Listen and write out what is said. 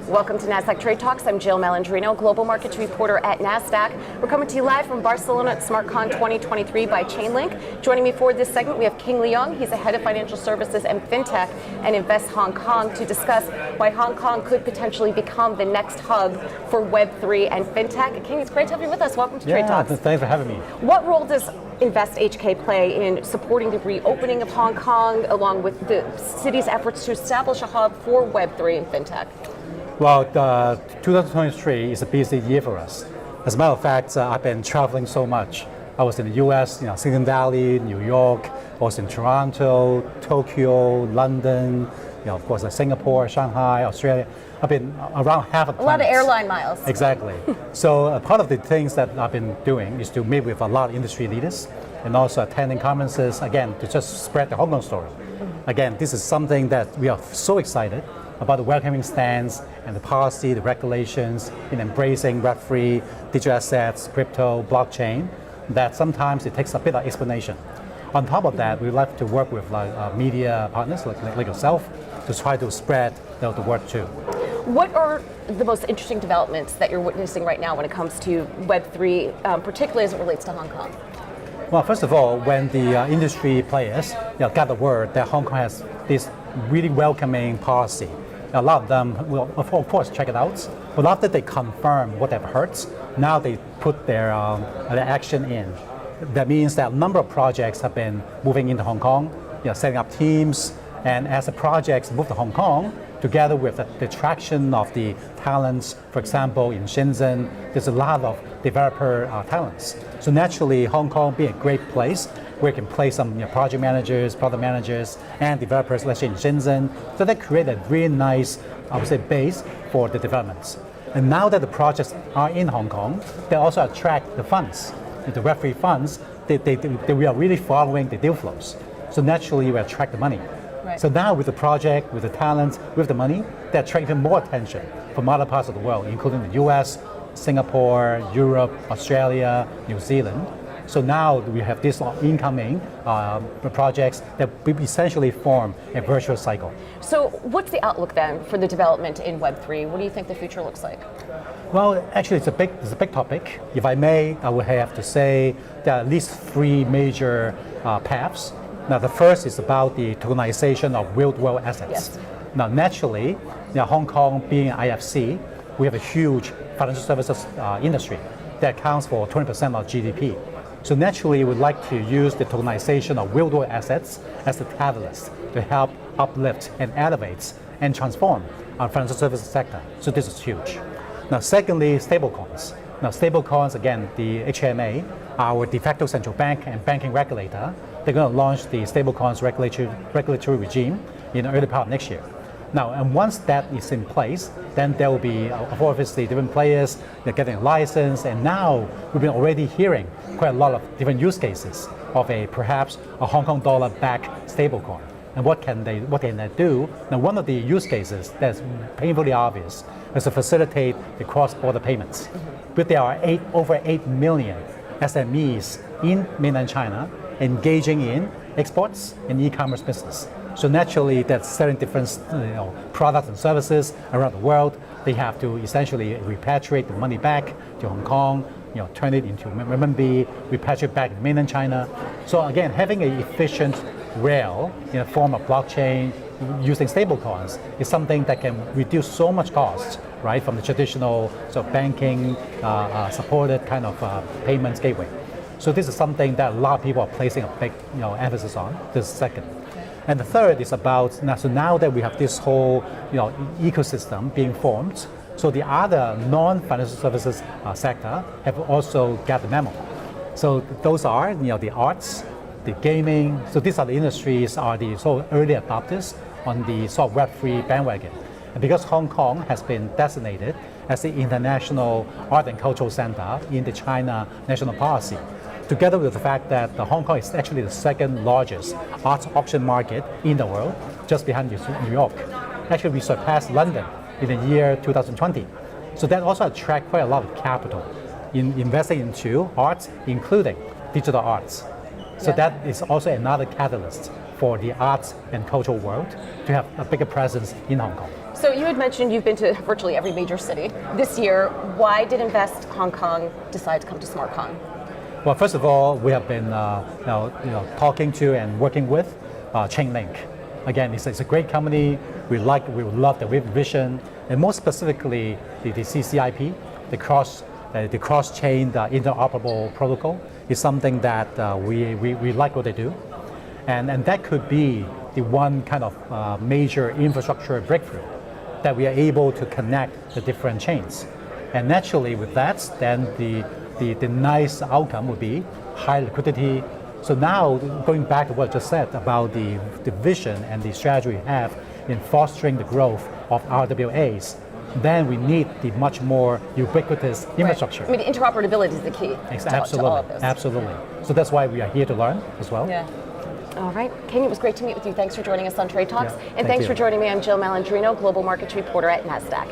Welcome to Nasdaq TradeTalks. I'm Jill Malandrino, Global Markets Reporter at Nasdaq. We're coming to you live from Barcelona at SmartCon 2023 by Chainlink. Joining me for this segment, we have King Leung. He's the head of Financial Services and Fintech and Invest Hong Kong to discuss why Hong Kong could potentially become the next hub for Web3 and Fintech. King, it's great to have you with us. Welcome to TradeTalks. Thanks for having me. What role does Invest HK play in supporting the reopening of Hong Kong, along with the city's efforts to establish a hub for Web3 and Fintech? Well, 2023 is a busy year for us. As a matter of fact, I've been traveling so much. I was in the US, Silicon Valley, New York, I was in Toronto, Tokyo, London, of course, Singapore, Shanghai, Australia. I've been around half of the planet. A lot of airline miles. Exactly. So part of the things that I've been doing is to meet with a lot of industry leaders and also attending conferences, again, to just spread the Hong Kong story. Again, this is something that we are so excited about, the welcoming stance and the policy, the regulations in embracing Web3, digital assets, crypto, blockchain, that sometimes it takes a bit of explanation. On top of that, we like to work with media partners like yourself to try to spread the word too. What are the most interesting developments that you're witnessing right now when it comes to Web3, particularly as it relates to Hong Kong? Well, first of all, when the industry players got the word that Hong Kong has this really welcoming policy, a lot of them will, of course, check it out. But after they confirm what they've heard, now they put their action in. That means that a number of projects have been moving into Hong Kong, setting up teams, and as the projects move to Hong Kong, together with the attraction of the talents, for example, in Shenzhen, there's a lot of developer talents. So naturally, Hong Kong being a great place where you can place some project managers, product managers, and developers, let's say in Shenzhen. So that created a really nice, I would say, base for the developments. And now that the projects are in Hong Kong, they also attract the funds, the Web3 funds. We are really following the deal flows. So naturally, we attract the money. Right. So now with the project, with the talent, with the money, they attract even more attention from other parts of the world, including the US, Singapore, Europe, Australia, New Zealand. So now we have these incoming projects that we essentially form a virtuous cycle. So what's the outlook then for the development in Web3? What do you think the future looks like? Well, actually, it's a big topic. If I may, I would have to say there are at least three major paths. Now, the first is about the tokenization of real-world assets. Yes. Now, naturally, Hong Kong being an IFC, we have a huge financial services industry that accounts for 20% of GDP. So naturally, we'd like to use the tokenization of real-world assets as the catalyst to help uplift and elevate and transform our financial services sector. So this is huge. Now, secondly, stablecoins. Now, stablecoins, again, the HMA, our de facto central bank and banking regulator, they're going to launch the stablecoins regulatory regime in the early part of next year. Now, and once that is in place, then there will be obviously different players getting a license, and now we've been already hearing quite a lot of different use cases of perhaps a Hong Kong dollar-backed stablecoin. And what can they do? Now, one of the use cases that's painfully obvious is to facilitate the cross-border payments. But there are over 8 million SMEs in mainland China engaging in exports and e-commerce business. So naturally, that's selling different products and services around the world. They have to essentially repatriate the money back to Hong Kong, turn it into renminbi, repatriate back to mainland China. So again, having an efficient rail in the form of blockchain using stablecoins is something that can reduce so much cost, right, from the traditional banking supported kind of payments gateway. So this is something that a lot of people are placing a big emphasis on. This is second. And the third is about, now that we have this whole ecosystem being formed, so the other non-financial services sector have also got the memo. So those are the arts, the gaming. So these are the industries are the early adopters on the Web3 bandwagon. And because Hong Kong has been designated as the international art and cultural center in the China national policy, together with the fact that Hong Kong is actually the second largest art auction market in the world, just behind New York. Actually, we surpassed London in the year 2020. So that also attracts quite a lot of capital in investing into arts, including digital arts. So that is also another catalyst for the arts and cultural world to have a bigger presence in Hong Kong. So you had mentioned you've been to virtually every major city this year. Why did Invest Hong Kong decide to come to SmartCon? Well, first of all, we have been talking to and working with Chainlink. Again, it's a great company. We would love the vision, and more specifically, the CCIP, the cross-chain interoperable protocol is something that we like what they do, and that could be the one kind of major infrastructure breakthrough that we are able to connect the different chains. And naturally with that, then the nice outcome would be high liquidity. So now going back to what I just said about the vision and the strategy we have in fostering the growth of RWAs, then we need the much more ubiquitous infrastructure. I mean, interoperability is the key to all of this. Absolutely. So that's why we are here to learn as well. Yeah. All right, King, it was great to meet with you. Thanks for joining us on Trade Talks. Yeah, and thanks you. for joining me. I'm Jill Malandrino, Global Markets Reporter at Nasdaq.